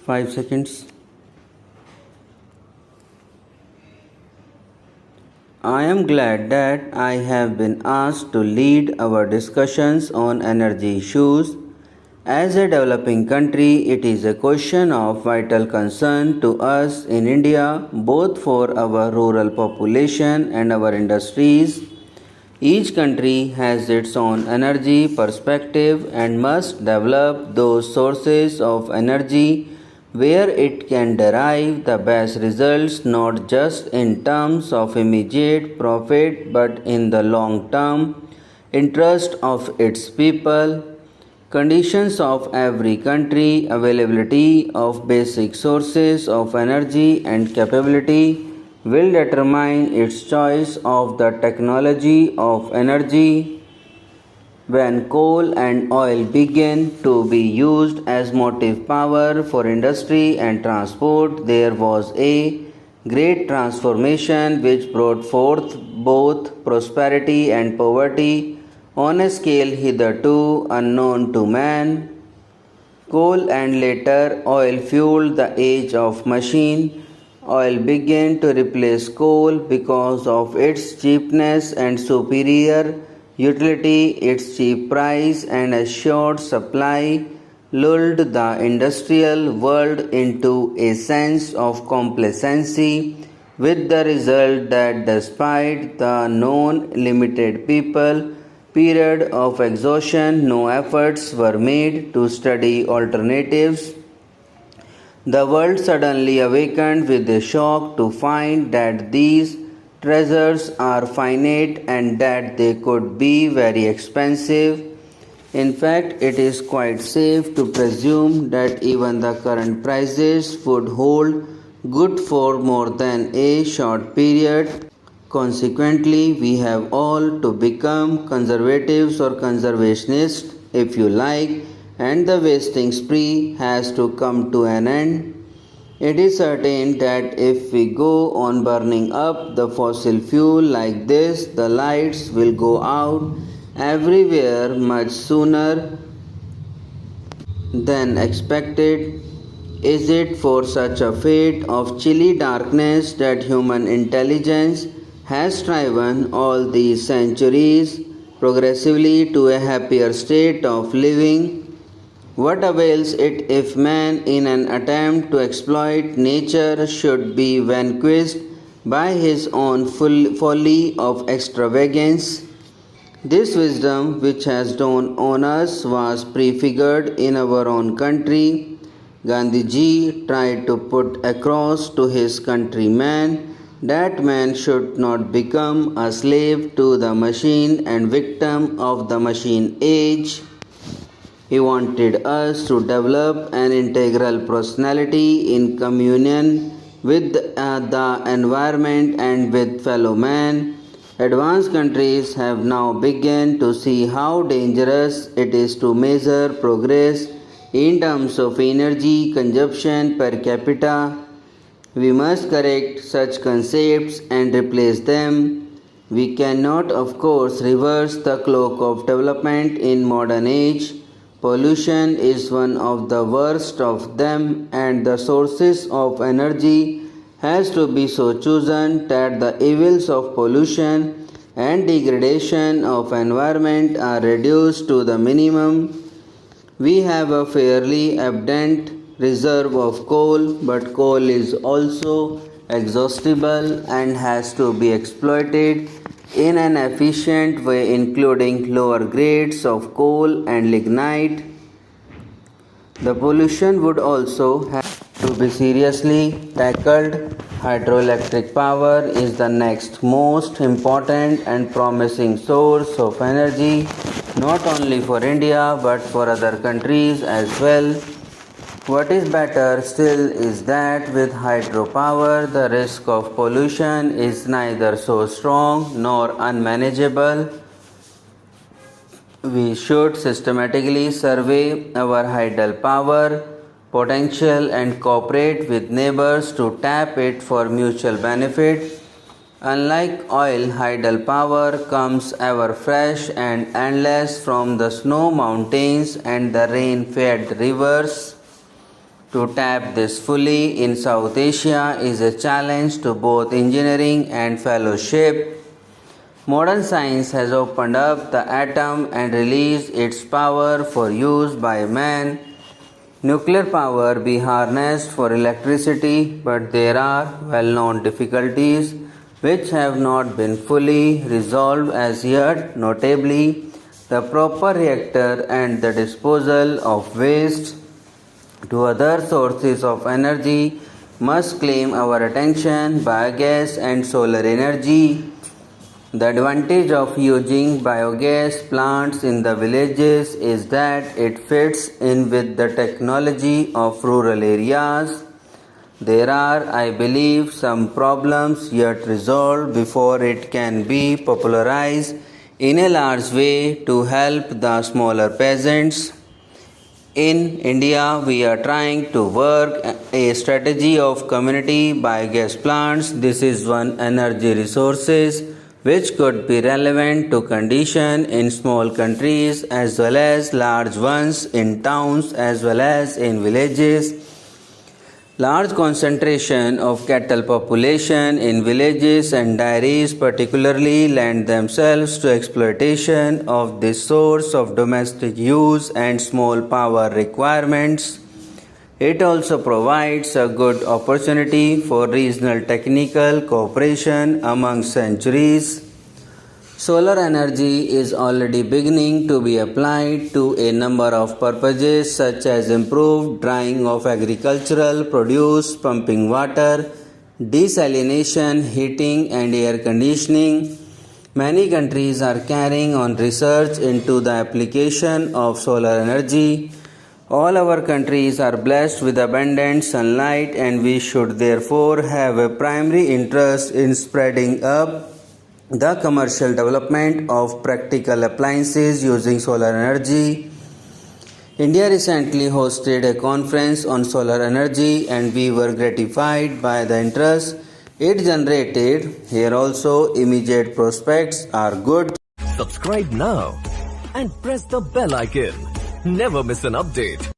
5 seconds. I am glad that I have been asked to lead our discussions on energy issues. As a developing country, it is a question of vital concern to us in India, both for our rural population and our industries. Each country has its own energy perspective and must develop those sources of energy where it can derive the best results not just in terms of immediate profit but in the long term interest of its people. Conditions of every country, availability of basic sources of energy and capability will determine its choice of the technology of energy. When coal and oil began to be used as motive power for industry and transport, there was a great transformation which brought forth both prosperity and poverty on a scale hitherto unknown to man. Coal and later oil fueled the age of machine. Oil began to replace coal because of its cheapness and superior utility. Its cheap price and assured supply lulled the industrial world into a sense of complacency, with the result that despite the known limited people period of exhaustion, no efforts were made to study alternatives. The world suddenly awakened with a shock to find that these treasures are finite and that they could be very expensive. In fact, it is quite safe to presume that even the current prices would hold good for more than a short period. Consequently, we have all to become conservatives or conservationists, if you like, and the wasting spree has to come to an end. It is certain that if we go on burning up the fossil fuel like this, the lights will go out everywhere much sooner than expected. Is it for such a fate of chilly darkness that human intelligence has striven all these centuries progressively to a happier state of living? What avails it if man, in an attempt to exploit nature, should be vanquished by his own folly of extravagance? This wisdom, which has dawned on us, was prefigured in our own country. Gandhiji tried to put across to his countrymen that man should not become a slave to the machine and victim of the machine age. He wanted us to develop an integral personality in communion with the environment and with fellow men. Advanced countries have now begun to see how dangerous it is to measure progress in terms of energy consumption per capita. We must correct such concepts and replace them. We cannot, of course, reverse the cloak of development in modern age. Pollution is one of the worst of them, and the sources of energy has to be so chosen that the evils of pollution and degradation of environment are reduced to the minimum. We have a fairly abundant reserve of coal, but coal is also exhaustible and has to be exploited in an efficient way, including lower grades of coal and lignite. The pollution would also have to be seriously tackled. Hydroelectric power is the next most important and promising source of energy, not only for India but for other countries as well. What is better still is that with hydropower, the risk of pollution is neither so strong nor unmanageable. We should systematically survey our hydropower potential and cooperate with neighbors to tap it for mutual benefit. Unlike oil, hydropower comes ever fresh and endless from the snow mountains and the rain-fed rivers. To tap this fully in South Asia is a challenge to both engineering and fellowship. Modern science has opened up the atom and released its power for use by man. Nuclear power be harnessed for electricity, but there are well-known difficulties which have not been fully resolved as yet, notably the proper reactor and the disposal of waste to other sources of energy must claim our attention. Biogas and solar energy. The advantage of using biogas plants in the villages is that it fits in with the technology of rural areas. There are, I believe, some problems yet resolved before it can be popularized in a large way to help the smaller peasants. In India, we are trying to work a strategy of community biogas plants. This is one energy resources which could be relevant to condition in small countries as well as large ones in towns as well as in villages. Large concentration of cattle population in villages and dairies particularly lend themselves to exploitation of this source of domestic use and small power requirements. It also provides a good opportunity for regional technical cooperation among centuries. Solar energy is already beginning to be applied to a number of purposes such as improved drying of agricultural produce, pumping water, desalination, heating and air conditioning. Many countries are carrying on research into the application of solar energy. All our countries are blessed with abundant sunlight and we should therefore have a primary interest in spreading up the commercial development of practical appliances using solar energy. India recently hosted a conference on solar energy and we were gratified by the interest it generated. Here also immediate prospects are good. Subscribe now and press the bell icon. Never miss an update.